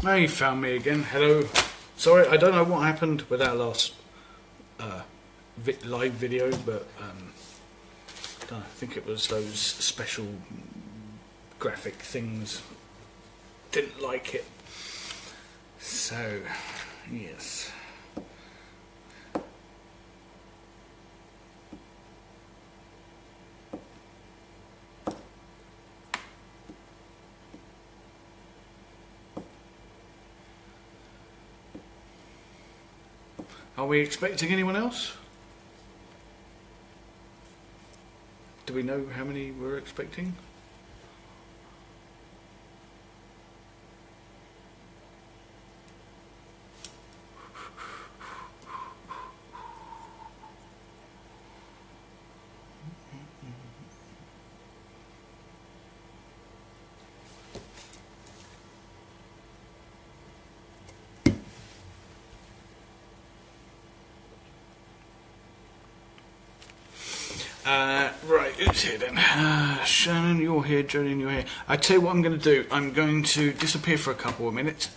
Oh, you found me again. Hello. Sorry, I don't know what happened with our last live video, but I think it was those special graphic things. Didn't like it. So, yes. Are we expecting anyone else? Do we know how many we're expecting? Right, who's here then? Shannon, you're here. Jolene, you're here. I tell you what I'm going to do. I'm going to disappear for a couple of minutes,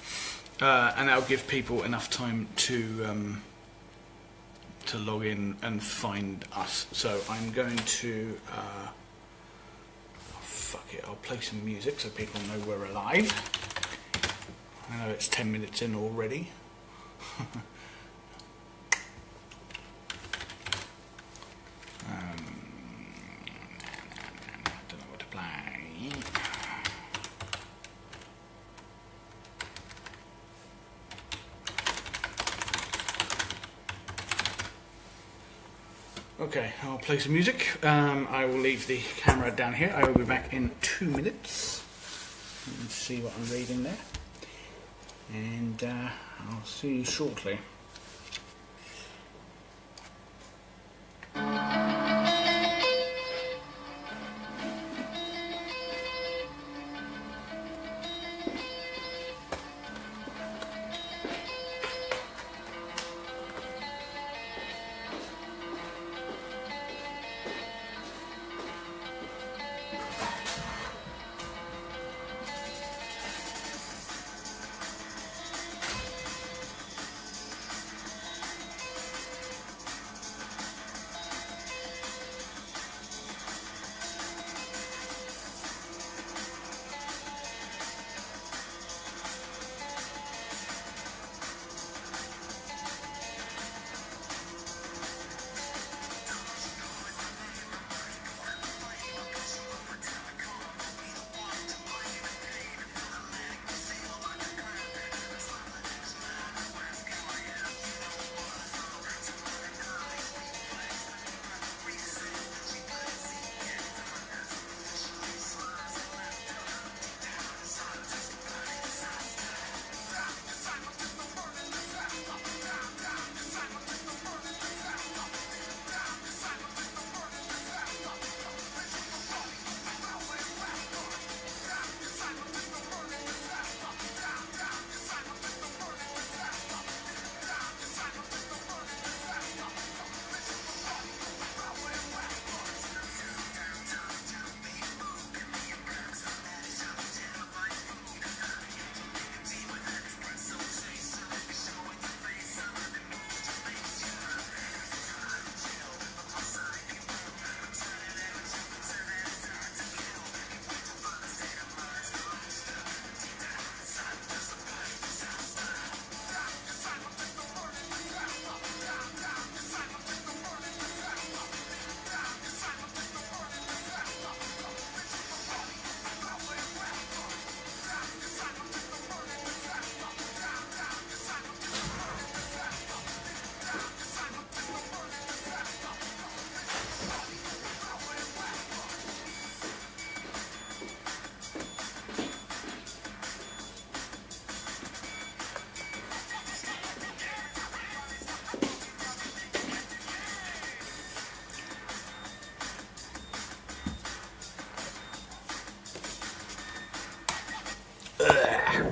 and that'll give people enough time to log in and find us. So I'm going to oh, fuck it. I'll play some music so people know we're alive. I know it's 10 minutes in already. Okay, I'll play some music. I will leave the camera down here. I will be back in 2 minutes. Let's see what I'm reading there. And I'll see you shortly.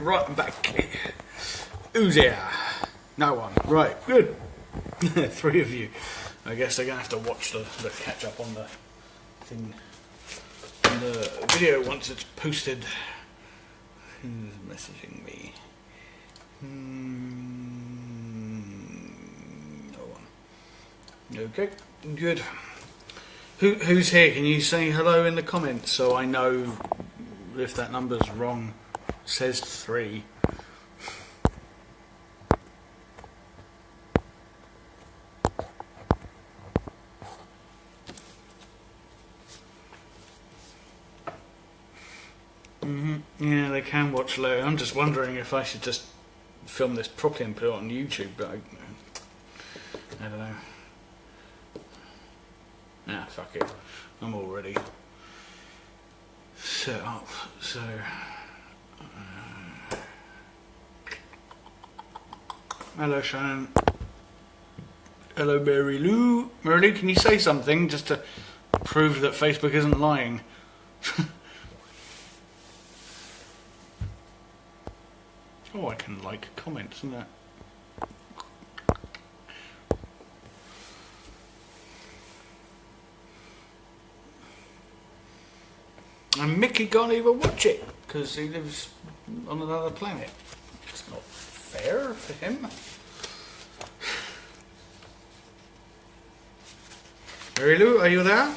Right, I'm back. Who's here? No one. Right, good. 3 of you. I guess they're going to have to watch the catch up on the thing. On the video once it's posted. Who's messaging me? No one. Okay, good. Who's here? Can you say hello in the comments so I know if that number's wrong? It says 3. Yeah, they can watch low. I'm just wondering if I should just film this properly and put it on YouTube, but I don't know. Nah, fuck it. I'm already set up, so... hello, Shannon. Hello, Mary Lou. Mary Lou, can you say something just to prove that Facebook isn't lying? Oh, I can like comments, isn't it? And Mickey can't even watch it because he lives on another planet. It's not fair for him. Mary Lou, are you there?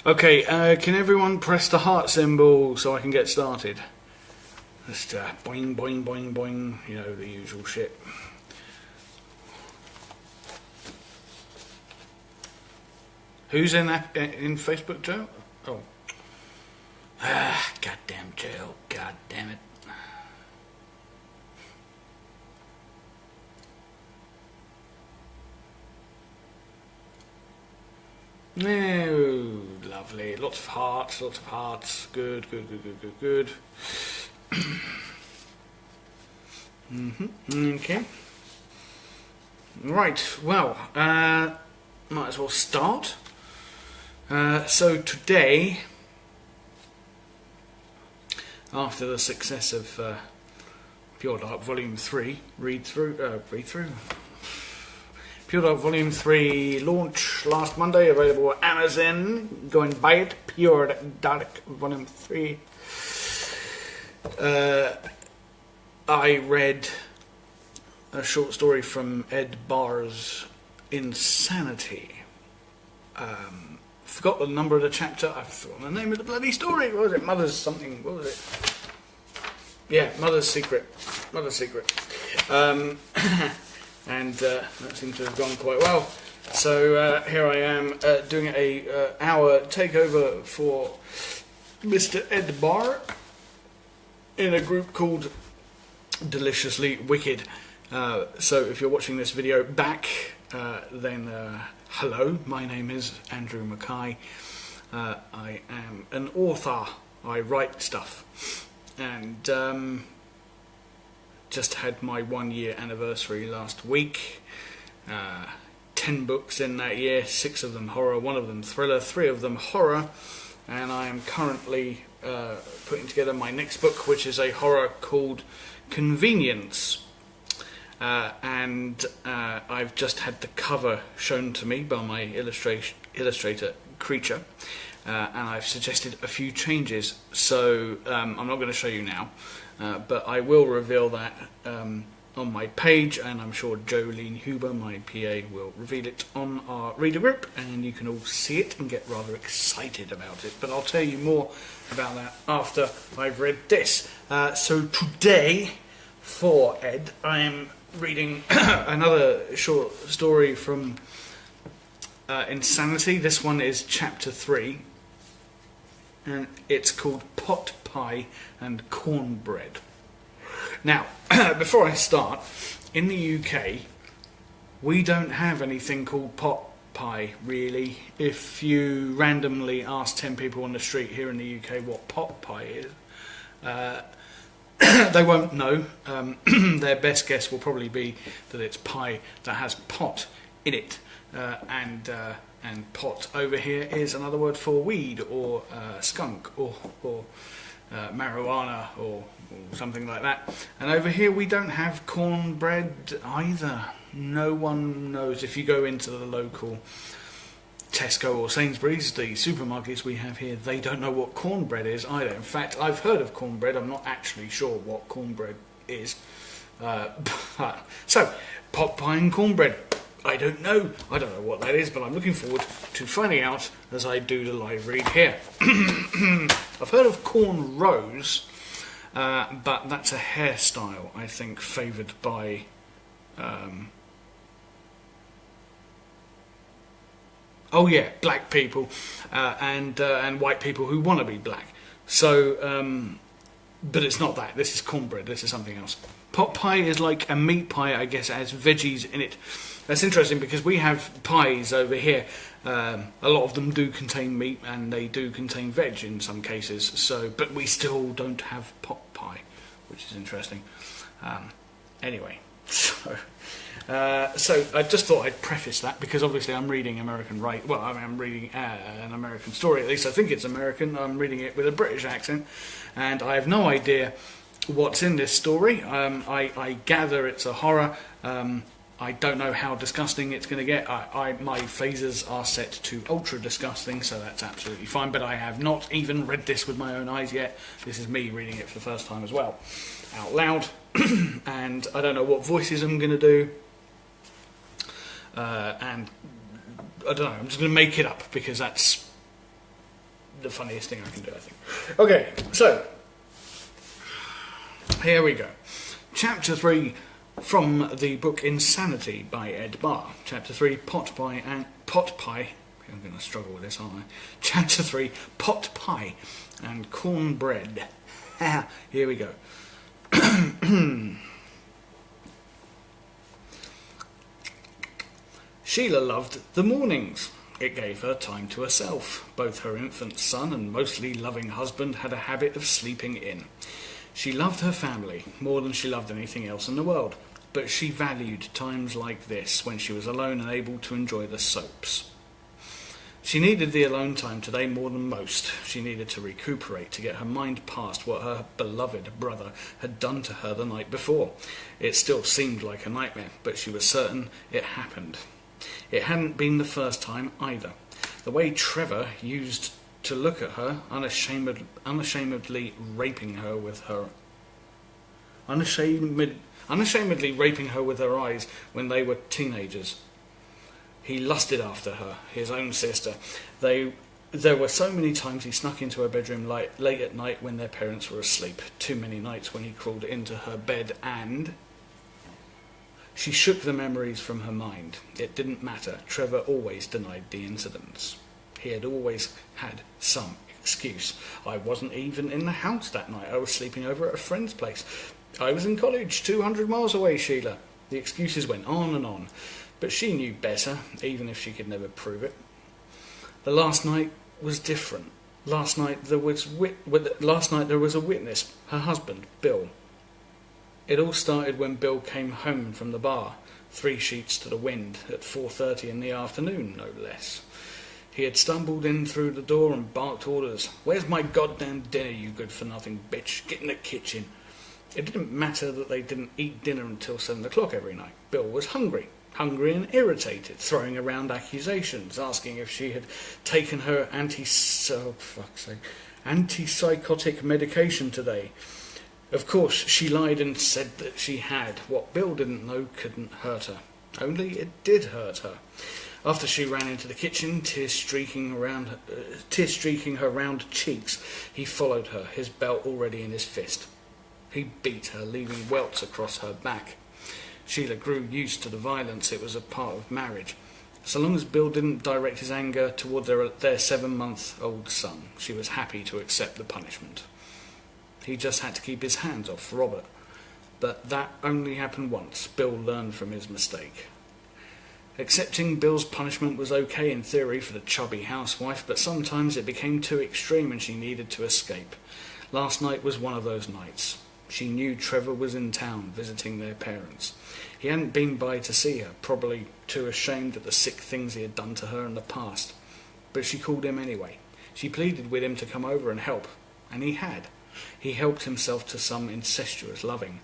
Okay, can everyone press the heart symbol so I can get started? Just boing, boing, boing, boing, you know, the usual shit. Who's in Facebook, Joe? Oh. Goddamn Joe, god damn it. No, lovely. Lots of hearts, lots of hearts. Good, good, good, good, good, good. Okay. Right, well, might as well start. So today, after the success of Pure Dark Volume 3, Pure Dark Volume 3 launch last Monday, available at Amazon. Go and buy it. Pure Dark Volume 3. I read a short story from Ed Barr's Insanity. Forgot the number of the chapter. I've forgotten the name of the bloody story. What was it? Mother's something. What was it? Yeah, Mother's Secret. Mother's Secret. And that seemed to have gone quite well. So here I am doing a hour takeover for Mr. Ed Barr in a group called Deliciously Wicked. So if you're watching this video back, then hello, my name is Andrew Mackay. I am an author. I write stuff. And just had my 1 year anniversary last week. 10 books in that year, 6 of them horror, 1 of them thriller, 3 of them horror, and I am currently putting together my next book, which is a horror called Convenience. And I've just had the cover shown to me by my illustrator Creature, and I've suggested a few changes, so I'm not going to show you now. But I will reveal that on my page, and I'm sure Jolene Huber, my PA, will reveal it on our reader group, and you can all see it and get rather excited about it. But I'll tell you more about that after I've read this. So today, for Ed, I am reading another short story from Insanity. This one is chapter 3, and it's called Potpie and Cornbread. Now, before I start, in the UK, we don't have anything called pot pie, really. If you randomly ask 10 people on the street here in the UK what pot pie is, they won't know. Their best guess will probably be that it's pie that has pot in it, and pot over here is another word for weed or skunk or marijuana or something like that. And over here we don't have cornbread either. No one knows. If you go into the local Tesco or Sainsbury's, the supermarkets we have here, they don't know what cornbread is either. In fact, I've heard of cornbread. I'm not actually sure what cornbread is. So, pot pie and cornbread. I don't know what that is, but I'm looking forward to finding out as I do the live read here. I've heard of corn rose, but that's a hairstyle, I think, favoured by black people and white people who want to be black. So, but it's not that. This is cornbread. This is something else. Pot pie is like a meat pie, I guess, it has veggies in it. That's interesting because we have pies over here. A lot of them do contain meat and they do contain veg in some cases. So, but we still don't have pot pie, which is interesting. Anyway, so I just thought I'd preface that because obviously I'm reading American I'm reading an American story. At least I think it's American. I'm reading it with a British accent, and I have no idea what's in this story. I gather it's a horror. I don't know how disgusting it's going to get. My phasers are set to ultra disgusting, so that's absolutely fine. But I have not even read this with my own eyes yet. This is me reading it for the first time as well, out loud. And I don't know what voices I'm going to do. And I don't know, I'm just going to make it up because that's the funniest thing I can do, I think. Okay, so here we go. Chapter 3 from the book Insanity by Ed Barr. Chapter 3, Pot Pie. I'm going to struggle with this, aren't I? Chapter 3, Pot Pie and Cornbread. Here we go. Sheila loved the mornings. It gave her time to herself. Both her infant son and mostly loving husband had a habit of sleeping in. She loved her family more than she loved anything else in the world, but she valued times like this when she was alone and able to enjoy the soaps. She needed the alone time today more than most. She needed to recuperate, to get her mind past what her beloved brother had done to her the night before. It still seemed like a nightmare, but she was certain it happened. It hadn't been the first time either. The way Trevor used to look at her, unashamedly raping her with her eyes when they were teenagers. He lusted after her, his own sister. There were so many times he snuck into her bedroom late at night when their parents were asleep. Too many nights when he crawled into her bed and... She shook the memories from her mind. It didn't matter. Trevor always denied the incidents. He had always had some excuse. I wasn't even in the house that night. I was sleeping over at a friend's place. I was in college, 200 miles away, Sheila. The excuses went on and on. But she knew better, even if she could never prove it. The last night was different. Last night there was a witness, her husband, Bill. It all started when Bill came home from the bar, 3 sheets to the wind, at 4:30 in the afternoon, no less. He had stumbled in through the door and barked orders. "Where's my goddamn dinner, you good-for-nothing bitch? Get in the kitchen." It didn't matter that they didn't eat dinner until 7 o'clock every night. Bill was hungry and irritated, throwing around accusations, asking if she had taken her antipsychotic medication today. Of course, she lied and said that she had. What Bill didn't know couldn't hurt her. Only it did hurt her. After she ran into the kitchen, tears streaking her round cheeks, he followed her, his belt already in his fist. He beat her, leaving welts across her back. Sheila grew used to the violence. It was a part of marriage. So long as Bill didn't direct his anger toward their 7-month-old son, she was happy to accept the punishment. He just had to keep his hands off Robert. But that only happened once. Bill learned from his mistake. Accepting Bill's punishment was okay in theory for the chubby housewife, but sometimes it became too extreme and she needed to escape. Last night was one of those nights. She knew Trevor was in town visiting their parents. He hadn't been by to see her, probably too ashamed at the sick things he had done to her in the past. But she called him anyway. She pleaded with him to come over and help, and he had. He helped himself to some incestuous loving.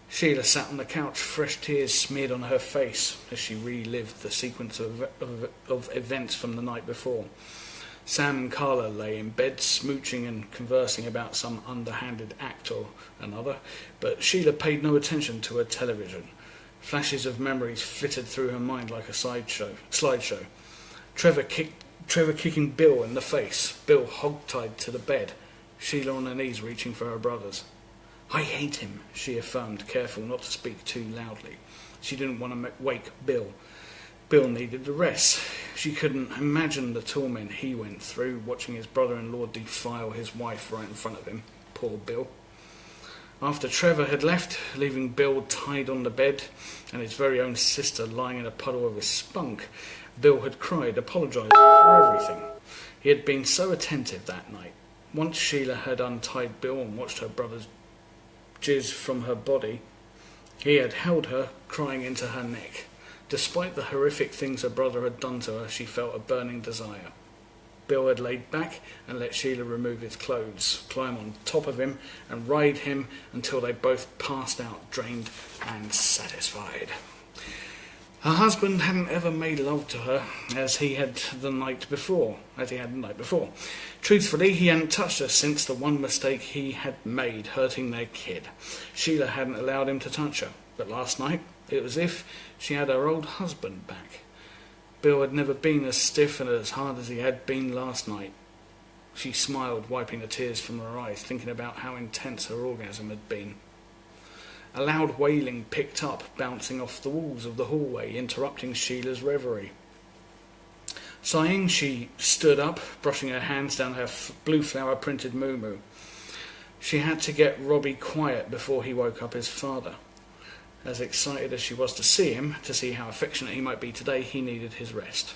Sheila sat on the couch, fresh tears smeared on her face as she relived the sequence of events from the night before. Sam and Carla lay in bed, smooching and conversing about some underhanded act or another, but Sheila paid no attention to her television. Flashes of memories flitted through her mind like a slideshow. Trevor kicking Bill in the face, Bill hog-tied to the bed, Sheila on her knees reaching for her brothers. "I hate him," she affirmed, careful not to speak too loudly. She didn't want to wake Bill. Bill needed a rest. She couldn't imagine the torment he went through, watching his brother-in-law defile his wife right in front of him. Poor Bill. After Trevor had left, leaving Bill tied on the bed and his very own sister lying in a puddle of his spunk, Bill had cried, apologising for everything. He had been so attentive that night. Once Sheila had untied Bill and watched her brother's jizz from her body, he had held her, crying into her neck. Despite the horrific things her brother had done to her, she felt a burning desire. Bill had laid back and let Sheila remove his clothes, climb on top of him and ride him until they both passed out, drained and satisfied. Her husband hadn't ever made love to her as he had the night before. Truthfully, he hadn't touched her since the one mistake he had made, hurting their kid. Sheila hadn't allowed him to touch her, but last night it was as if she had her old husband back. Bill had never been as stiff and as hard as he had been last night. She smiled, wiping the tears from her eyes, thinking about how intense her orgasm had been. A loud wailing picked up, bouncing off the walls of the hallway, interrupting Sheila's reverie. Sighing, she stood up, brushing her hands down her blue flower-printed muumuu. She had to get Robbie quiet before he woke up his father. As excited as she was to see him, to see how affectionate he might be today, he needed his rest.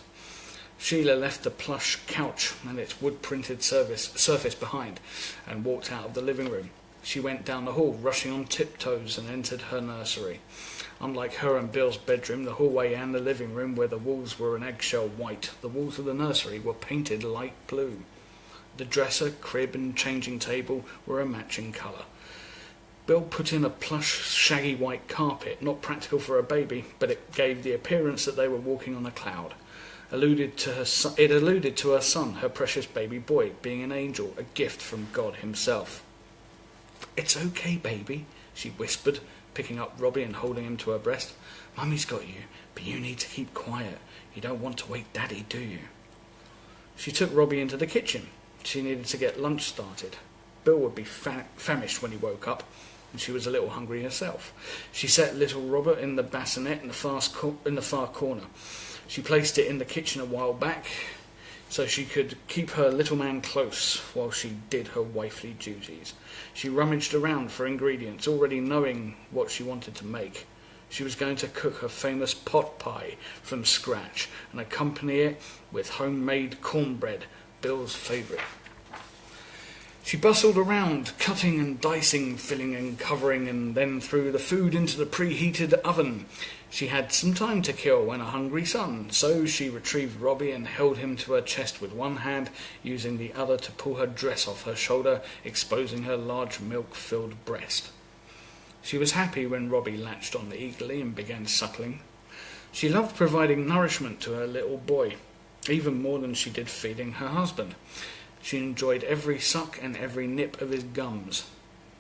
Sheila left the plush couch and its wood-printed surface behind and walked out of the living room. She went down the hall, rushing on tiptoes, and entered her nursery. Unlike her and Bill's bedroom, the hallway and the living room, where the walls were an eggshell white, the walls of the nursery were painted light blue. The dresser, crib and changing table were a matching colour. Bill put in a plush, shaggy white carpet, not practical for a baby, but it gave the appearance that they were walking on a cloud. It alluded to her son, her precious baby boy, being an angel, a gift from God himself. "It's okay, baby," she whispered, picking up Robbie and holding him to her breast. "Mummy's got you, but you need to keep quiet. You don't want to wake Daddy, do you?" She took Robbie into the kitchen. She needed to get lunch started. Bill would be famished when he woke up, and she was a little hungry herself. She set little Robert in the bassinet in the far corner. She placed it in the kitchen a while back, so she could keep her little man close while she did her wifely duties. She rummaged around for ingredients, already knowing what she wanted to make. She was going to cook her famous pot pie from scratch and accompany it with homemade cornbread, Bill's favourite. She bustled around, cutting and dicing, filling and covering, and then threw the food into the preheated oven. She had some time to kill and a hungry son, so she retrieved Robbie and held him to her chest with one hand, using the other to pull her dress off her shoulder, exposing her large milk-filled breast. She was happy when Robbie latched on eagerly and began suckling. She loved providing nourishment to her little boy, even more than she did feeding her husband. She enjoyed every suck and every nip of his gums.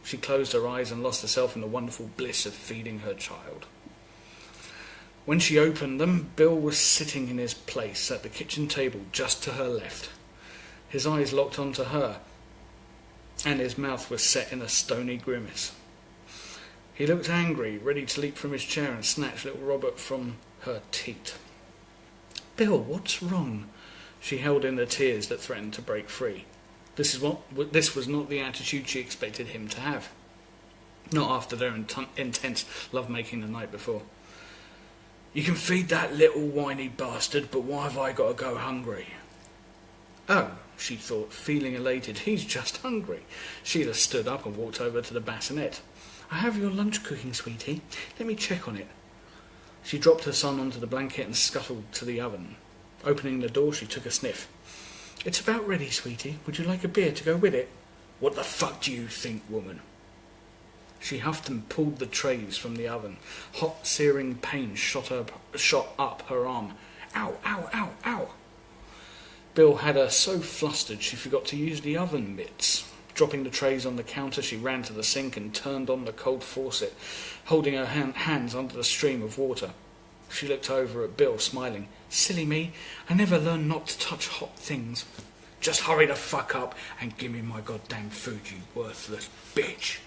She closed her eyes and lost herself in the wonderful bliss of feeding her child. When she opened them, Bill was sitting in his place at the kitchen table just to her left. His eyes locked onto her, and his mouth was set in a stony grimace. He looked angry, ready to leap from his chair and snatch little Robert from her teat. "Bill, what's wrong?" She held in the tears that threatened to break free. This was not the attitude she expected him to have. Not after their intense love-making the night before. You can feed that little whiny bastard, but why have I got to go hungry? Oh, she thought, feeling elated, he's just hungry. Sheila stood up and walked over to the bassinet. I have your lunch cooking, sweetie. Let me check on it. She dropped her son onto the blanket and scuttled to the oven. Opening the door, she took a sniff. It's about ready, sweetie. Would you like a beer to go with it? What the fuck do you think, woman? She huffed and pulled the trays from the oven. Hot, searing pain shot up her arm. Ow, ow, ow, ow. Bill had her so flustered she forgot to use the oven mitts. Dropping the trays on the counter, she ran to the sink and turned on the cold faucet, holding her hands under the stream of water. She looked over at Bill, smiling. Silly me, I never learned not to touch hot things. Just hurry the fuck up and give me my goddamn food, you worthless bitch.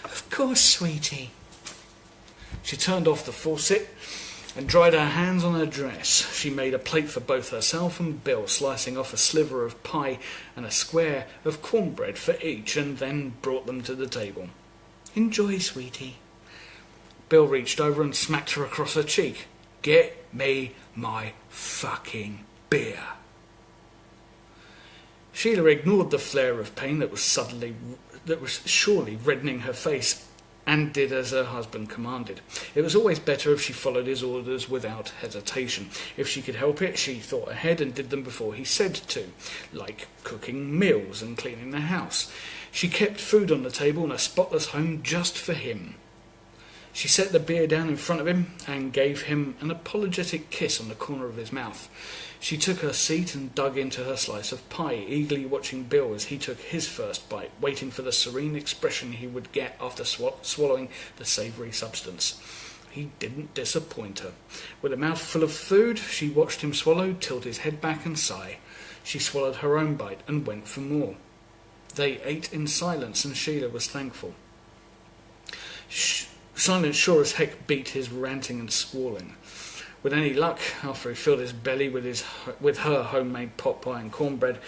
Of course, sweetie. She turned off the faucet and dried her hands on her dress. She made a plate for both herself and Bill, slicing off a sliver of pie and a square of cornbread for each, and then brought them to the table. Enjoy, sweetie. Bill reached over and smacked her across her cheek. Get me my fucking beer. Sheila ignored the flare of pain that was surely reddening her face, and did as her husband commanded. It was always better if she followed his orders without hesitation. If she could help it, she thought ahead and did them before he said to, like cooking meals and cleaning the house. She kept food on the table in a spotless home just for him. She set the beer down in front of him and gave him an apologetic kiss on the corner of his mouth. She took her seat and dug into her slice of pie, eagerly watching Bill as he took his first bite, waiting for the serene expression he would get after swallowing the savoury substance. He didn't disappoint her. With a mouthful of food, she watched him swallow, tilt his head back and sigh. She swallowed her own bite and went for more. They ate in silence, and Sheila was thankful. Silence sure as heck beat his ranting and squalling. With any luck, after he filled his belly with her homemade potpie and cornbread,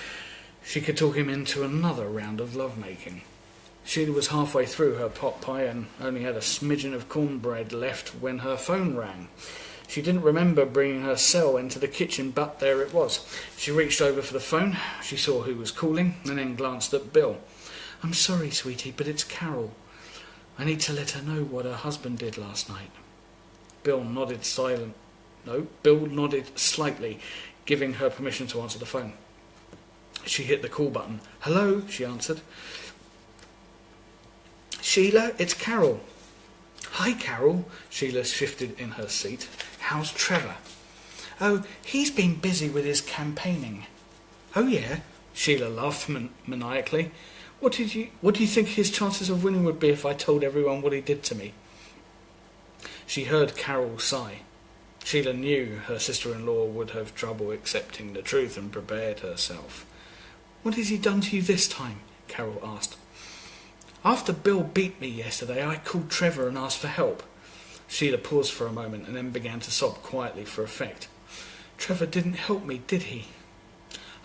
she could talk him into another round of lovemaking. Sheila was halfway through her potpie and only had a smidgen of cornbread left when her phone rang. She didn't remember bringing her cell into the kitchen, but there it was. She reached over for the phone. She saw who was calling and then glanced at Bill. I'm sorry, sweetie, but it's Carol. I need to let her know what her husband did last night. Bill nodded slightly, giving her permission to answer the phone. She hit the call button. Hello, she answered. Sheila, it's Carol. Hi, Carol. Sheila shifted in her seat. How's Trevor? Oh, he's been busy with his campaigning. Oh, yeah? Sheila laughed maniacally. What do you think his chances of winning would be if I told everyone what he did to me? She heard Carol sigh. Sheila knew her sister-in-law would have trouble accepting the truth and prepared herself. What has he done to you this time? Carol asked. After Bill beat me yesterday, I called Trevor and asked for help. Sheila paused for a moment and then began to sob quietly for effect. Trevor didn't help me, did he?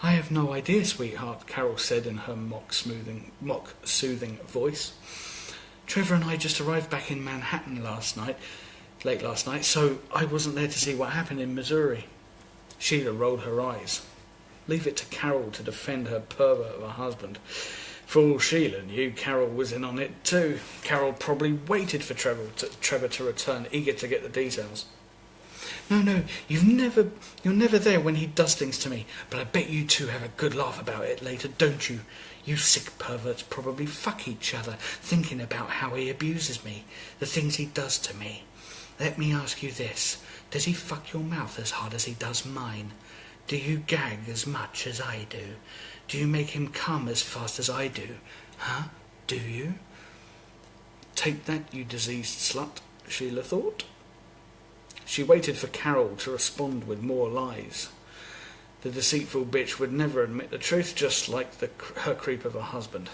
I have no idea, sweetheart, Carol said in her mock-soothing voice. Trevor and I just arrived back in Manhattan late last night, so I wasn't there to see what happened in Missouri. Sheila rolled her eyes. Leave it to Carol to defend her pervert of a husband. For all Sheila knew, Carol was in on it too. Carol probably waited for Trevor to return, eager to get the details. No, you're never there when he does things to me, but I bet you two have a good laugh about it later, don't you? You sick perverts probably fuck each other, thinking about how he abuses me, the things he does to me. Let me ask you this, does he fuck your mouth as hard as he does mine? Do you gag as much as I do? Do you make him come as fast as I do? Huh? Do you? Take that, you diseased slut, Sheila thought. She waited for Carol to respond with more lies. The deceitful bitch would never admit the truth, just like her creep of a husband.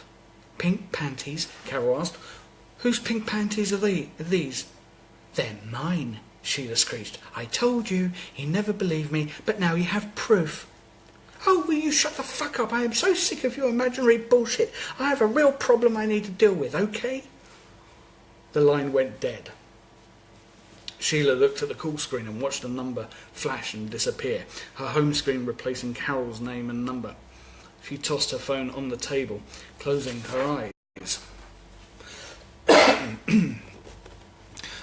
Pink panties? Carol asked. Whose pink panties are these? They're mine, Sheila screeched. I told you, he never believed me, but now you have proof. Oh, will you shut the fuck up? I am so sick of your imaginary bullshit. I have a real problem I need to deal with, okay? The line went dead. Sheila looked at the call screen and watched a number flash and disappear, her home screen replacing Carol's name and number. She tossed her phone on the table, closing her eyes.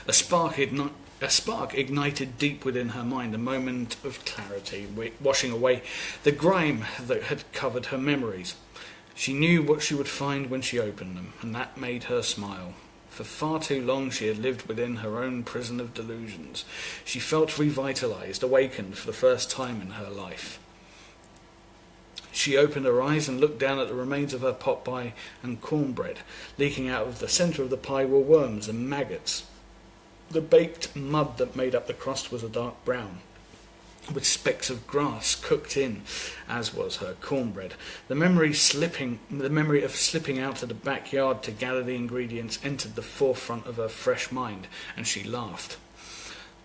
A spark ignited deep within her mind, a moment of clarity, washing away the grime that had covered her memories. She knew what she would find when she opened them, and that made her smile. For far too long she had lived within her own prison of delusions. She felt revitalized, awakened for the first time in her life. She opened her eyes and looked down at the remains of her potpie and cornbread. Leaking out of the centre of the pie were worms and maggots. The baked mud that made up the crust was a dark brown, with specks of grass cooked in, as was her cornbread. The memory of slipping out to the backyard to gather the ingredients entered the forefront of her fresh mind, and she laughed.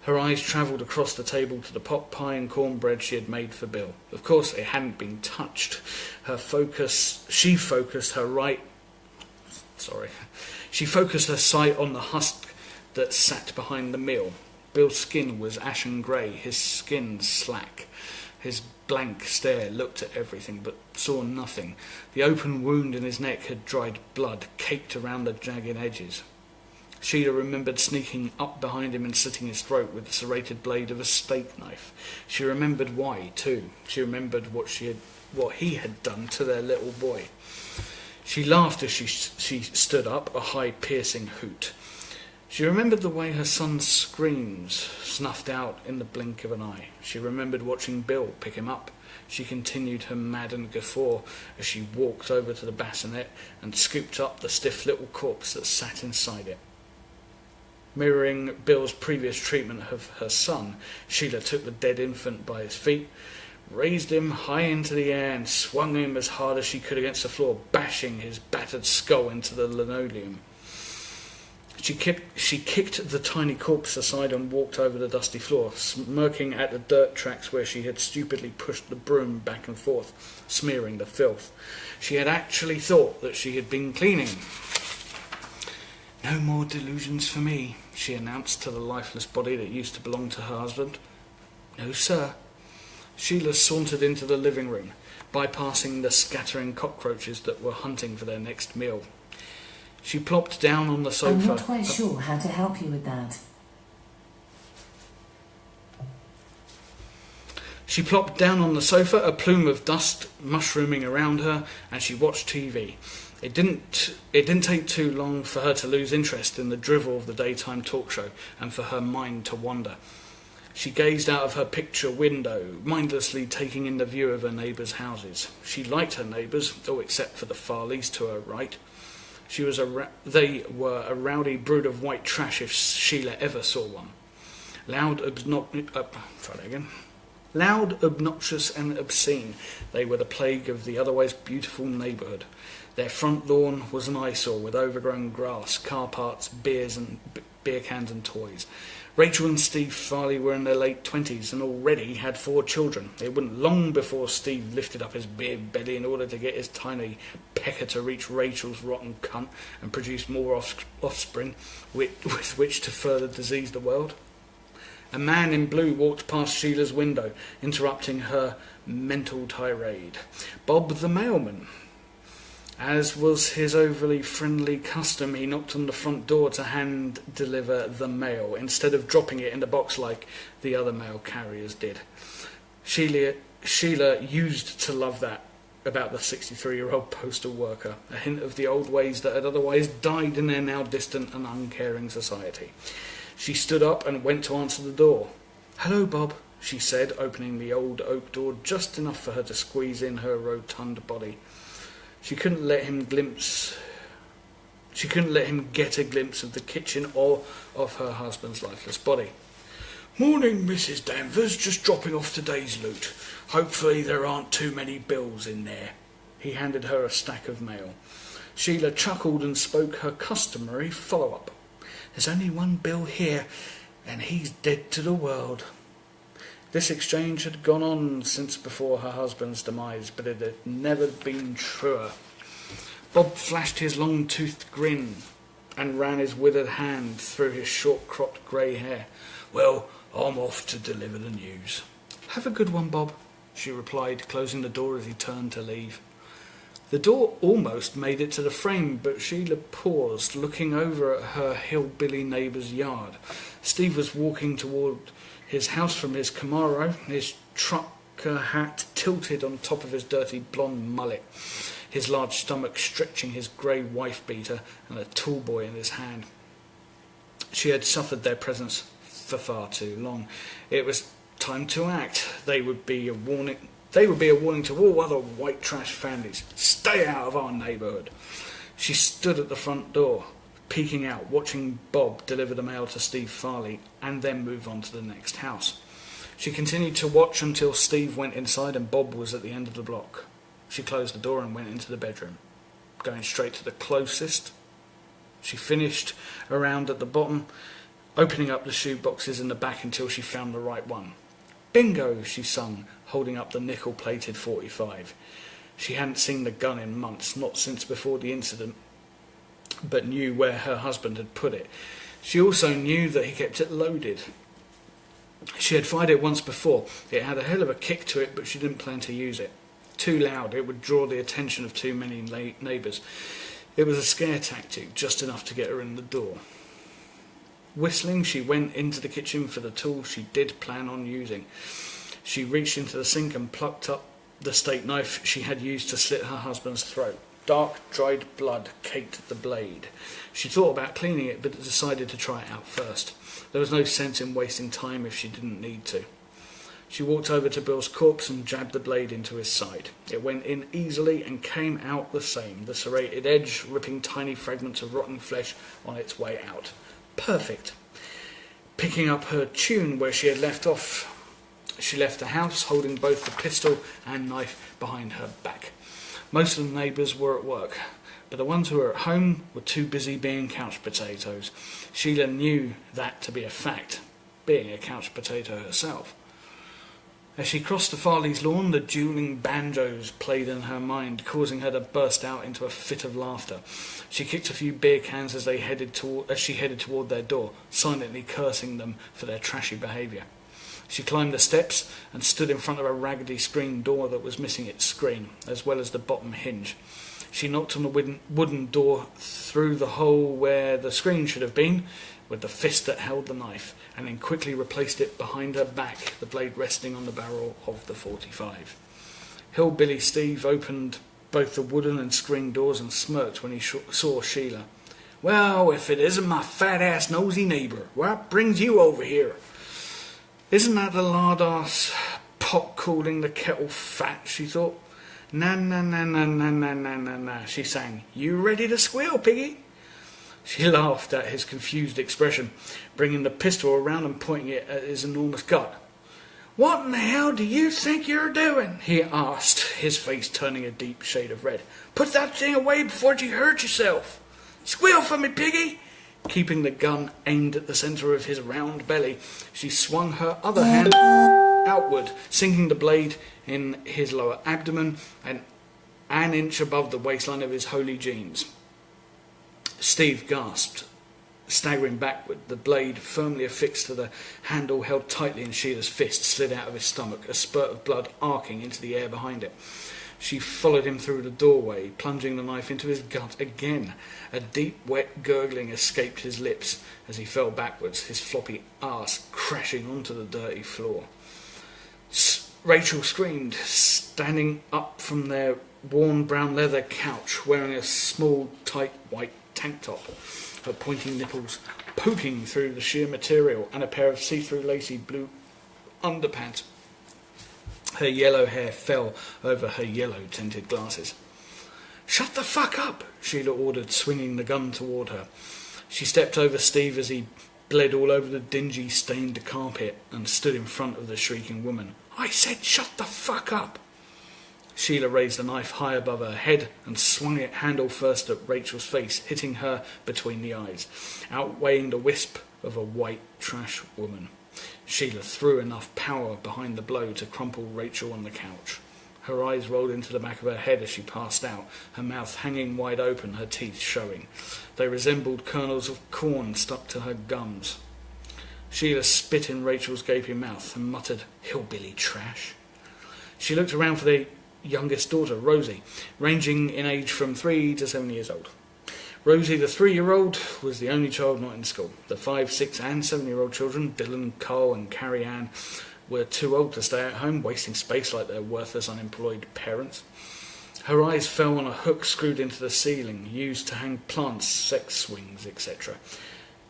Her eyes travelled across the table to the pot pie and cornbread she had made for Bill. Of course, it hadn't been touched. She focused her sight on the husk that sat behind the meal. Bill's skin was ashen grey, his skin slack. His blank stare looked at everything but saw nothing. The open wound in his neck had dried blood, caked around the jagged edges. Sheila remembered sneaking up behind him and slitting his throat with the serrated blade of a steak knife. She remembered why, too. She remembered what he had done to their little boy. She laughed as she stood up, a high, piercing hoot. She remembered the way her son's screams snuffed out in the blink of an eye. She remembered watching Bill pick him up. She continued her maddened guffaw as she walked over to the bassinet and scooped up the stiff little corpse that sat inside it. Mirroring Bill's previous treatment of her son, Sheila took the dead infant by his feet, raised him high into the air and swung him as hard as she could against the floor, bashing his battered skull into the linoleum. She kicked the tiny corpse aside and walked over the dusty floor, smirking at the dirt tracks where she had stupidly pushed the broom back and forth, smearing the filth. She had actually thought that she had been cleaning. "No more delusions for me," she announced to the lifeless body that used to belong to her husband. "No, sir." Sheila sauntered into the living room, bypassing the scattering cockroaches that were hunting for their next meal. She plopped down on the sofa. "I'm not quite sure how to help you with that." She plopped down on the sofa, a plume of dust mushrooming around her, and she watched TV. It didn't take too long for her to lose interest in the drivel of the daytime talk show and for her mind to wander. She gazed out of her picture window, mindlessly taking in the view of her neighbours' houses. She liked her neighbours, all except for the Farleys to her right. They were a rowdy brood of white trash if Sheila ever saw one. Loud, obnoxious and obscene, they were the plague of the otherwise beautiful neighbourhood. Their front lawn was an eyesore with overgrown grass, car parts, beer cans and toys. Rachel and Steve Farley were in their late 20s and already had 4 children. It wasn't long before Steve lifted up his beard belly in order to get his tiny pecker to reach Rachel's rotten cunt and produce more offspring with which to further disease the world. A man in blue walked past Sheila's window, interrupting her mental tirade. Bob the mailman. As was his overly friendly custom, he knocked on the front door to hand-deliver the mail, instead of dropping it in the box like the other mail carriers did. Sheila used to love that about the 63-year-old postal worker, a hint of the old ways that had otherwise died in their now distant and uncaring society. She stood up and went to answer the door. "Hello, Bob," she said, opening the old oak door just enough for her to squeeze in her rotund body. She couldn't let him get a glimpse of the kitchen or of her husband's lifeless body. "Morning, Mrs. Danvers, just dropping off today's loot. Hopefully there aren't too many bills in there." He handed her a stack of mail. Sheila chuckled and spoke her customary follow-up. "There's only one bill here, and he's dead to the world." This exchange had gone on since before her husband's demise, but it had never been truer. Bob flashed his long-toothed grin and ran his withered hand through his short-cropped grey hair. Well, I'm off to deliver the news. Have a good one, Bob, she replied, closing the door as he turned to leave. The door almost made it to the frame, but Sheila paused, looking over at her hillbilly neighbour's yard. Steve was walking toward his house from his Camaro, his trucker hat tilted on top of his dirty blonde mullet, his large stomach stretching his grey wife-beater, and a tool boy in his hand. She had suffered their presence for far too long. It was time to act. They would be a warning to all other white trash families. Stay out of our neighbourhood. She stood at the front door, peeking out, watching Bob deliver the mail to Steve Farley and then move on to the next house. She continued to watch until Steve went inside and Bob was at the end of the block. She closed the door and went into the bedroom, going straight to the closest. She finished around at the bottom, opening up the shoe boxes in the back until she found the right one. Bingo, she sung, holding up the nickel-plated .45. She hadn't seen the gun in months, not since before the incident, but knew where her husband had put it. She also knew that he kept it loaded. She had fired it once before. It had a hell of a kick to it, but she didn't plan to use it. Too loud, it would draw the attention of too many neighbours. It was a scare tactic, just enough to get her in the door. Whistling, she went into the kitchen for the tool she did plan on using. She reached into the sink and plucked up the steak knife she had used to slit her husband's throat. Dark, dried blood caked the blade. She thought about cleaning it, but decided to try it out first. There was no sense in wasting time if she didn't need to. She walked over to Bill's corpse and jabbed the blade into his side. It went in easily and came out the same, the serrated edge ripping tiny fragments of rotten flesh on its way out. Perfect. Picking up her tune where she had left off, she left the house, holding both the pistol and knife behind her back. Most of the neighbours were at work, but the ones who were at home were too busy being couch potatoes. Sheila knew that to be a fact, being a couch potato herself. As she crossed the Farley's lawn, the dueling banjos played in her mind, causing her to burst out into a fit of laughter. She kicked a few beer cans as she headed toward their door, silently cursing them for their trashy behaviour. She climbed the steps and stood in front of a raggedy screen door that was missing its screen, as well as the bottom hinge. She knocked on the wooden door through the hole where the screen should have been, with the fist that held the knife, and then quickly replaced it behind her back, the blade resting on the barrel of the .45. Hillbilly Steve opened both the wooden and screen doors and smirked when he saw Sheila. "Well, if it isn't my fat-ass nosy neighbour, what brings you over here?" "Isn't that the lard-ass pot calling the kettle fat?" she thought. "Na na na na na na na na na," she sang. "You ready to squeal, piggy?" She laughed at his confused expression, bringing the pistol around and pointing it at his enormous gut. "What in the hell do you think you're doing?" he asked, his face turning a deep shade of red. "Put that thing away before you hurt yourself. Squeal for me, piggy." Keeping the gun aimed at the centre of his round belly, she swung her other hand outward, sinking the blade in his lower abdomen and an inch above the waistline of his holey jeans. Steve gasped, staggering backward, the blade firmly affixed to the handle held tightly in Sheila's fist slid out of his stomach, a spurt of blood arcing into the air behind it. She followed him through the doorway, plunging the knife into his gut again. A deep, wet gurgling escaped his lips as he fell backwards, his floppy arse crashing onto the dirty floor. Rachel screamed, standing up from their worn brown leather couch, wearing a small, tight white tank top, her pointing nipples poking through the sheer material, and a pair of see-through lacy blue underpants. Her yellow hair fell over her yellow-tinted glasses. "Shut the fuck up," Sheila ordered, swinging the gun toward her. She stepped over Steve as he bled all over the dingy, stained carpet and stood in front of the shrieking woman. "I said shut the fuck up." Sheila raised the knife high above her head and swung it handle first at Rachel's face, hitting her between the eyes, outweighing the wisp of a white trash woman. Sheila threw enough power behind the blow to crumple Rachel on the couch. Her eyes rolled into the back of her head as she passed out, her mouth hanging wide open, her teeth showing. They resembled kernels of corn stuck to her gums. Sheila spit in Rachel's gaping mouth and muttered, "Hillbilly trash." She looked around for their youngest daughter, Rosie, ranging in age from 3 to 7 years old. Rosie, the 3-year-old, was the only child not in school. The 5, 6 and 7-year-old children, Dylan, Carl and Carrie Ann, were too old to stay at home, wasting space like their worthless unemployed parents. Her eyes fell on a hook screwed into the ceiling, used to hang plants, sex swings, etc.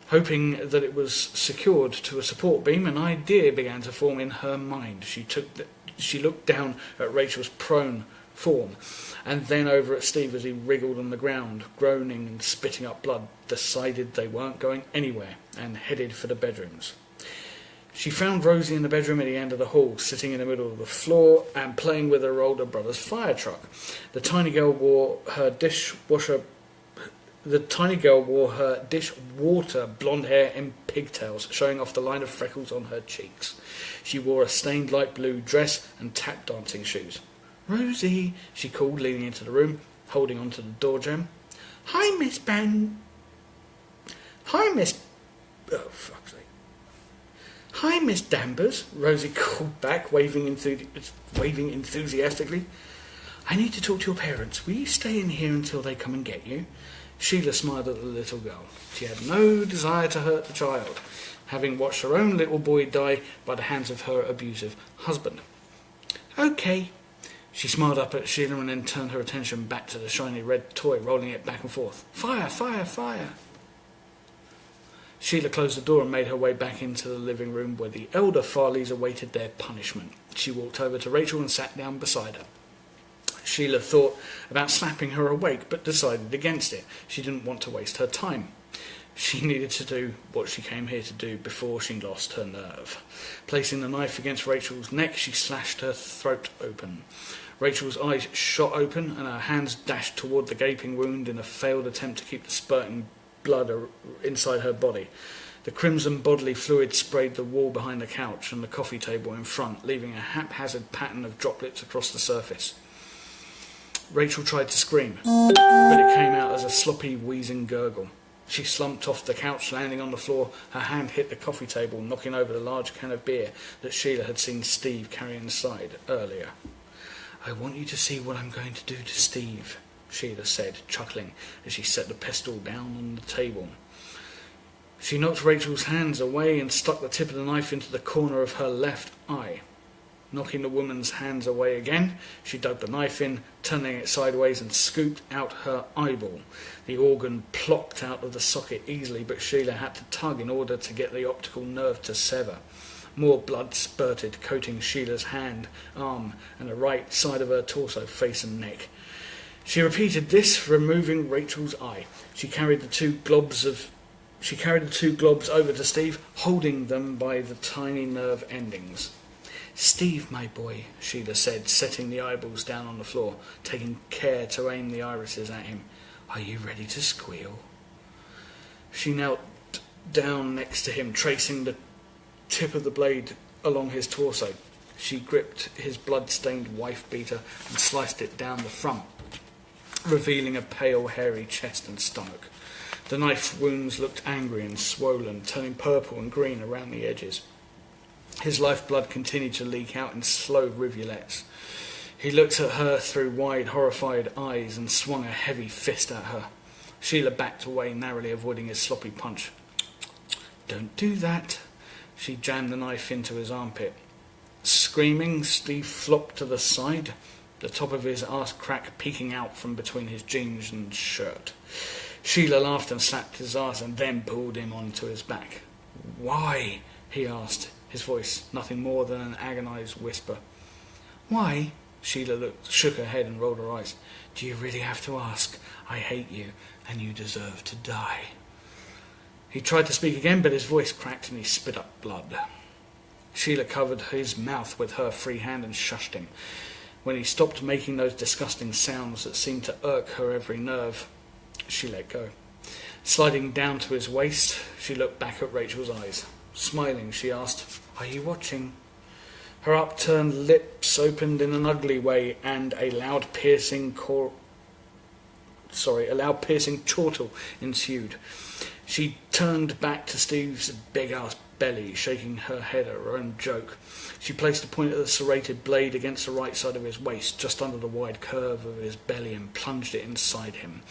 Hoping that it was secured to a support beam, an idea began to form in her mind. She looked down at Rachel's prone form, and then over at Steve as he wriggled on the ground, groaning and spitting up blood, decided they weren't going anywhere, and headed for the bedrooms. She found Rosie in the bedroom at the end of the hall, sitting in the middle of the floor and playing with her older brother's fire truck. The tiny girl wore her dishwater blonde hair in pigtails, showing off the line of freckles on her cheeks. She wore a stained light blue dress and tap dancing shoes. "Rosie," she called, leaning into the room, holding onto the door jamb. Hi, Miss..." Oh, fuck's sake. "Hi, Miss Danvers," Rosie called back, waving enthusiastically. "I need to talk to your parents. Will you stay in here until they come and get you?" Sheila smiled at the little girl. She had no desire to hurt the child, having watched her own little boy die by the hands of her abusive husband. "Okay." She smiled up at Sheila and then turned her attention back to the shiny red toy, rolling it back and forth. "Fire, fire, fire." Sheila closed the door and made her way back into the living room where the elder Farleys awaited their punishment. She walked over to Rachel and sat down beside her. Sheila thought about slapping her awake, but decided against it. She didn't want to waste her time. She needed to do what she came here to do before she lost her nerve. Placing the knife against Rachel's neck, she slashed her throat open. Rachel's eyes shot open and her hands dashed toward the gaping wound in a failed attempt to keep the spurting blood inside her body. The crimson bodily fluid sprayed the wall behind the couch and the coffee table in front, leaving a haphazard pattern of droplets across the surface. Rachel tried to scream, but it came out as a sloppy, wheezing gurgle. She slumped off the couch, landing on the floor. Her hand hit the coffee table, knocking over the large can of beer that Sheila had seen Steve carry inside earlier. "I want you to see what I'm going to do to Steve," Sheila said, chuckling as she set the pestle down on the table. She knocked Rachel's hands away and stuck the tip of the knife into the corner of her left eye. Knocking the woman's hands away again, she dug the knife in, turning it sideways and scooped out her eyeball. The organ plopped out of the socket easily, but Sheila had to tug in order to get the optical nerve to sever. More blood spurted, coating Sheila's hand, arm, and the right side of her torso, face and neck. She repeated this, removing Rachel's eye. She carried the two globs over to Steve, holding them by the tiny nerve endings. "Steve, my boy," Sheila said, setting the eyeballs down on the floor, taking care to aim the irises at him. "Are you ready to squeal?" She knelt down next to him, tracing the tip of the blade along his torso. She gripped his blood-stained wife-beater and sliced it down the front, revealing a pale, hairy chest and stomach. The knife wounds looked angry and swollen, turning purple and green around the edges. His lifeblood continued to leak out in slow rivulets. He looked at her through wide, horrified eyes and swung a heavy fist at her. Sheila backed away, narrowly avoiding his sloppy punch. "Don't do that." She jammed the knife into his armpit. Screaming, Steve flopped to the side, the top of his ass crack peeking out from between his jeans and shirt. Sheila laughed and slapped his ass and then pulled him onto his back. "Why?" he asked, his voice nothing more than an agonized whisper. "Why?" Sheila shook her head and rolled her eyes. "Do you really have to ask? I hate you, and you deserve to die." He tried to speak again, but his voice cracked and he spit up blood. Sheila covered his mouth with her free hand and shushed him. When he stopped making those disgusting sounds that seemed to irk her every nerve, she let go. Sliding down to his waist, she looked back at Rachel's eyes. Smiling, she asked, "Are you watching?" Her upturned lips opened in an ugly way, and a loud piercing chortle ensued. She turned back to Steve's big-ass belly, shaking her head at her own joke. She placed the point of the serrated blade against the right side of his waist, just under the wide curve of his belly, and plunged it inside him.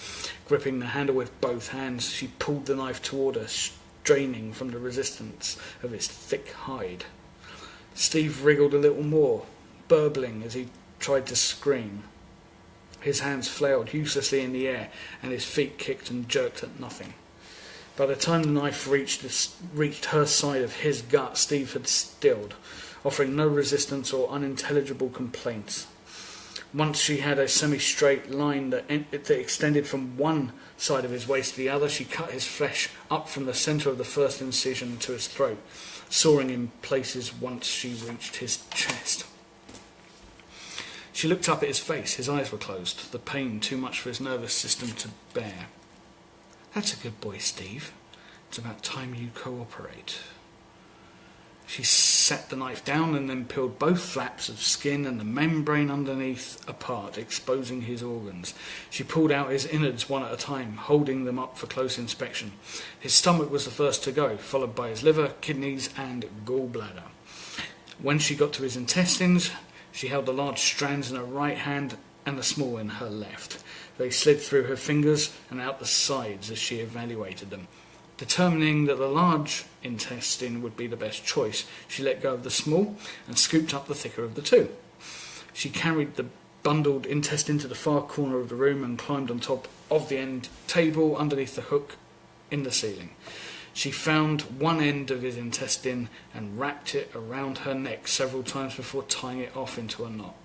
Gripping the handle with both hands, she pulled the knife toward her, straining from the resistance of his thick hide. Steve wriggled a little more, burbling as he tried to scream. His hands flailed uselessly in the air, and his feet kicked and jerked at nothing. By the time the knife reached her side of his gut, Steve had stilled, offering no resistance or unintelligible complaints. Once she had a semi-straight line that extended from one side of his waist to the other, she cut his flesh up from the centre of the first incision to his throat, sawing in places once she reached his chest. She looked up at his face. His eyes were closed, the pain too much for his nervous system to bear. "That's a good boy, Steve. It's about time you cooperate." She set the knife down and then peeled both flaps of skin and the membrane underneath apart, exposing his organs. She pulled out his innards one at a time, holding them up for close inspection. His stomach was the first to go, followed by his liver, kidneys, and gallbladder. When she got to his intestines, she held the large strands in her right hand and the small in her left. They slid through her fingers and out the sides as she evaluated them. Determining that the large intestine would be the best choice, she let go of the small and scooped up the thicker of the two. She carried the bundled intestine to the far corner of the room and climbed on top of the end table underneath the hook in the ceiling. She found one end of his intestine and wrapped it around her neck several times before tying it off into a knot.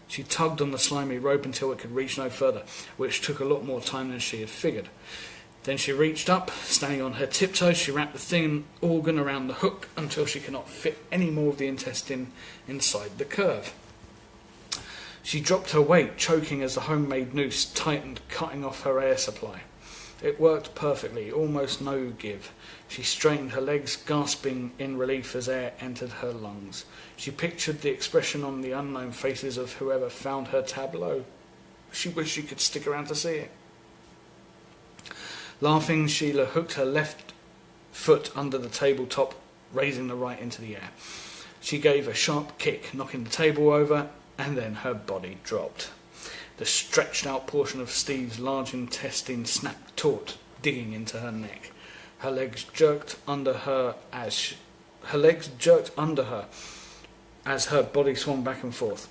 She tugged on the slimy rope until it could reach no further, which took a lot more time than she had figured. Then she reached up, standing on her tiptoes. She wrapped the thin organ around the hook until she could not fit any more of the intestine inside the curve. She dropped her weight, choking as the homemade noose tightened, cutting off her air supply. It worked perfectly, almost no give. She straightened her legs, gasping in relief as air entered her lungs. She pictured the expression on the unknown faces of whoever found her tableau. She wished she could stick around to see it. Laughing, Sheila hooked her left foot under the tabletop, raising the right into the air. She gave a sharp kick, knocking the table over, and then her body dropped. The stretched out portion of Steve's large intestine snapped taut, digging into her neck. Her legs jerked under her as her body swung back and forth.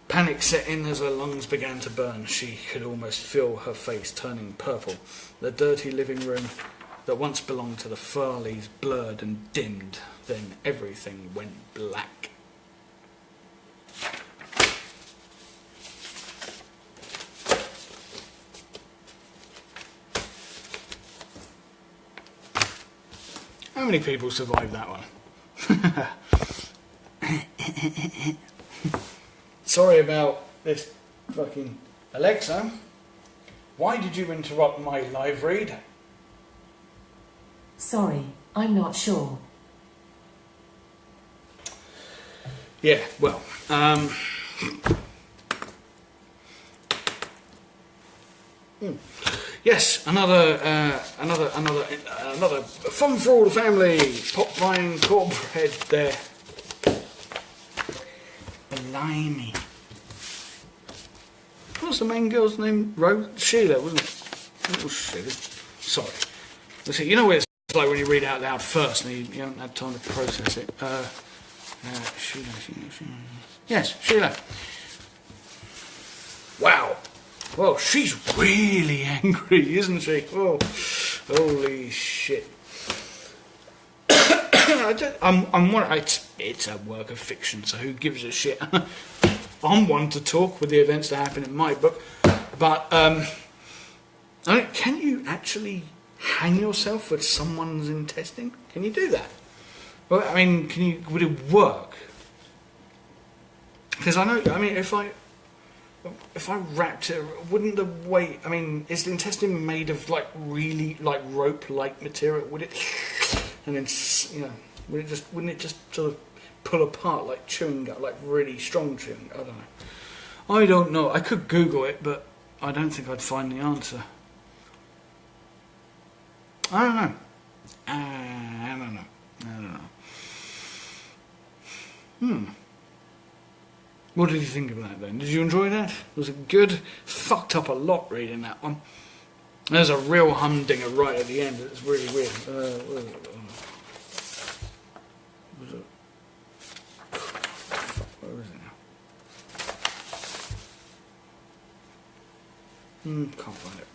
Panic set in as her lungs began to burn. She could almost feel her face turning purple. The dirty living room that once belonged to the Farleys blurred and dimmed. Then everything went black. How many people survived that one? Sorry about this fucking... Alexa, why did you interrupt my live read? Sorry, I'm not sure. Yeah, well, yes, another fun for all the family. Potpie and Cornbread there. Blimey. What's the main girl's name? Sheila, wasn't it? It was Sheila. Sorry. Let's see, you know what it's like when you read out loud first and you haven't had time to process it. Sheila. Yes, Sheila. Wow. Well, she's really angry, isn't she? Oh, holy shit. It's a work of fiction, so who gives a shit? I'm one to talk with the events that happen in my book, but can you actually hang yourself with someone's intestine? Can you do that? Well, I mean, would it work? Because if I wrapped it, wouldn't the weight? I mean, is the intestine made of really rope-like material? Would it? And then wouldn't it just sort of pull apart like chewing gum, like really strong chewing gum? I don't know. I could Google it, but I don't think I'd find the answer. I don't know. I don't know. What did you think of that then? Did you enjoy that? Was it good? Fucked up a lot reading that one. There's a real humdinger right at the end. It's really weird. Where is it? Where is it now? Can't find it.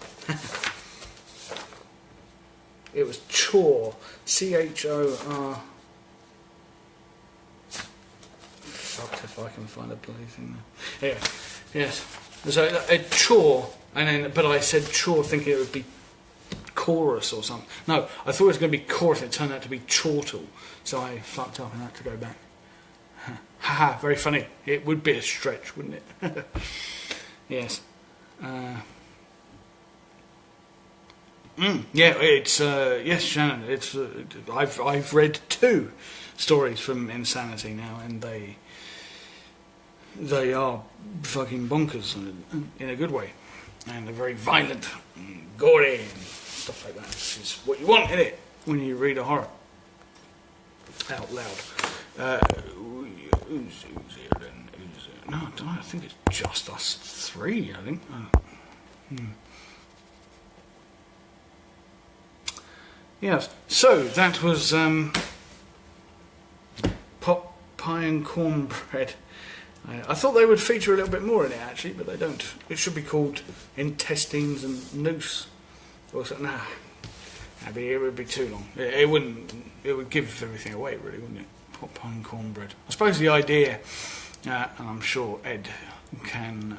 It was Chore. C-H-O-R. Fuck if I can find a bloody thing there. Yeah. Yes. So a chore, and then but I said chore thinking it would be chorus or something. No, I thought it was going to be chorus. It turned out to be chortle. So I fucked up and had to go back. Haha, very funny. It would be a stretch, wouldn't it? Yes. Yeah, it's yes, Shannon. It's I've read 2 stories from Insanity now, and they are fucking bonkers in a good way, and they're very violent, and gory, and stuff like that. Which is what you want, isn't it, when you read a horror out loud. Who's here then? No, I don't know. I think it's just us 3. I think. Yes. So that was Potpie and Cornbread. I thought they would feature a little bit more in it actually, but they don't. It should be called Intestines and Noose or something. Nah, it would be too long. It wouldn't. It would give everything away, really, wouldn't it? Potpie and Cornbread. I suppose the idea, and I'm sure Ed can.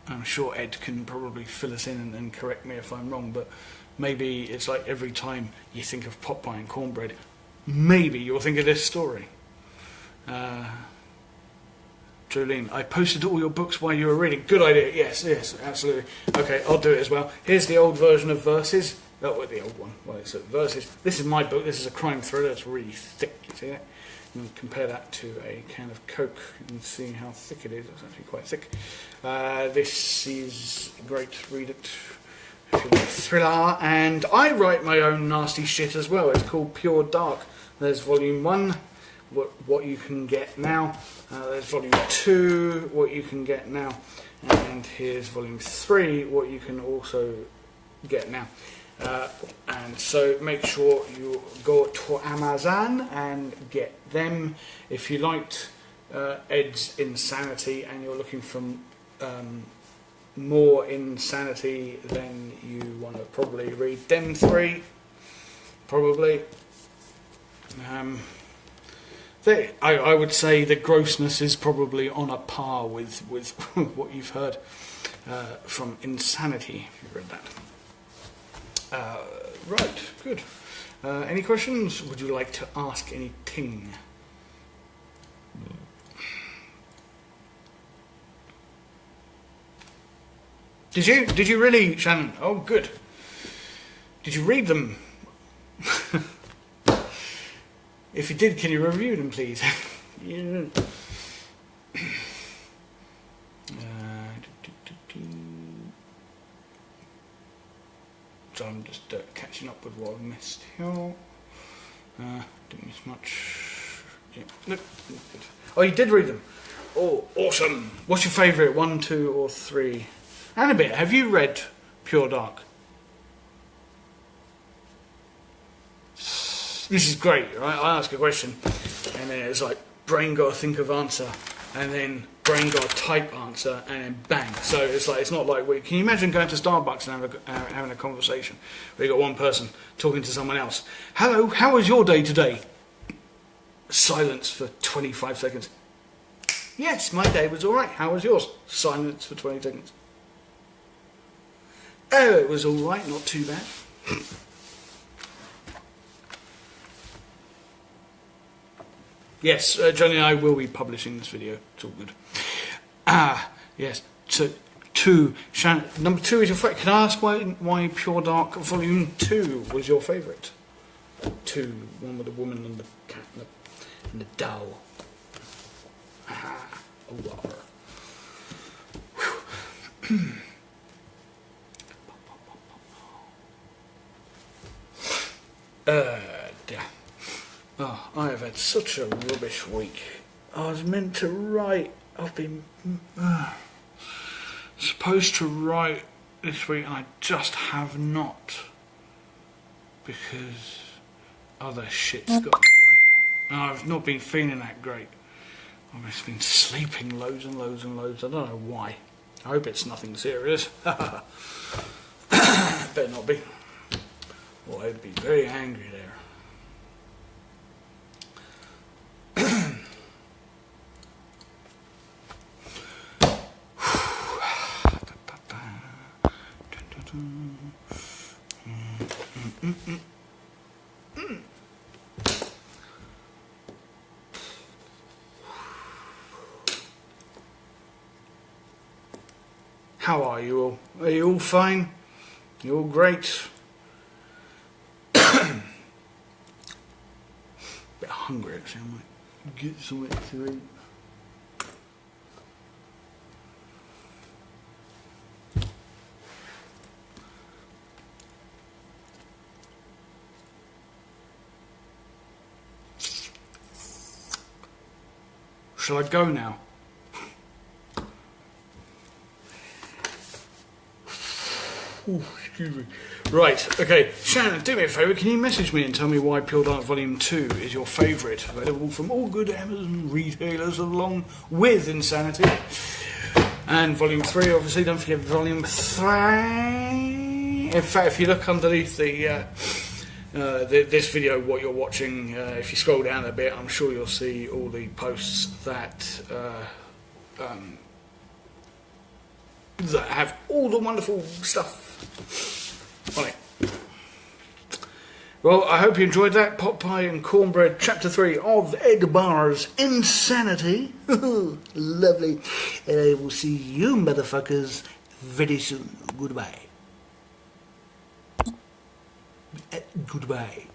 I'm sure Ed can probably fill us in and correct me if I'm wrong, but maybe it's like every time you think of Potpie and Cornbread, maybe you'll think of this story. Jolene, I posted all your books while you were reading. Good idea. Yes, absolutely. Okay, I'll do it as well. Here's the old version of Verses. Oh, the old one. Well, it's Verses. This is my book. This is a crime thriller. It's really thick. You see that? You can compare that to a can of Coke. You can see how thick it is. It's actually quite thick. This is great. Read it. If you like thriller. And I write my own nasty shit as well. It's called Pure Dark. There's volume 1. What you can get now. There's volume 2, what you can get now, and here's volume 3, what you can also get now. And so make sure you go to Amazon and get them. If you liked Ed's Insanity and you're looking for more insanity, then you want to probably read them 3. Probably. I would say the grossness is probably on a par with what you've heard from Insanity, if you've read that. Right, good. Any questions? Would you like to ask anything? Did you really, Shannon? Oh, good. Did you read them? If you did, can you review them, please? Yeah. So I'm just catching up with what I missed here. Didn't miss much. Yeah. Look, good. Oh, you did read them. Oh, awesome. What's your favourite? 1, 2, or 3? And a bit. Have you read Pure Dark? This is great, right? I ask a question, and then it's like brain got to think of answer, and then brain got to type answer, and then bang. So it's like it's not like can you imagine going to Starbucks and having a conversation where you got one person talking to someone else? Hello, how was your day today? Silence for 25 seconds. Yes, my day was all right. How was yours? Silence for 20 seconds. Oh, it was all right, not too bad. Yes, Johnny and I will be publishing this video. It's all good. Yes. So, 2. Number 2 is your favourite. Can I ask why Pure Dark Volume 2 was your favourite? 2. One with the woman and the cat and the doll. had such a rubbish week. I was meant to write. I've been supposed to write this week, and I just have not, because other shit's got in the way. And I've not been feeling that great. I've just been sleeping loads and loads and loads. I don't know why. I hope it's nothing serious. Better not be. Or I'd be very angry there. How are you all? Are you all fine? You all great? Bit hungry actually. I might get something to eat. Shall I go now? Ooh, excuse me. Right, okay. Shannon, do me a favour, can you message me and tell me why Pure Dark Volume 2 is your favourite? Available from all good Amazon retailers along with Insanity. And Volume 3, obviously, don't forget Volume 3. In fact, if you look underneath this video, what you're watching, if you scroll down a bit, I'm sure you'll see all the posts that that have all the wonderful stuff on it. Well, I hope you enjoyed that. Potpie and Cornbread, Chapter 3 of Ed Barr's Insanity. Lovely. And I will see you motherfuckers very soon. Goodbye. Goodbye.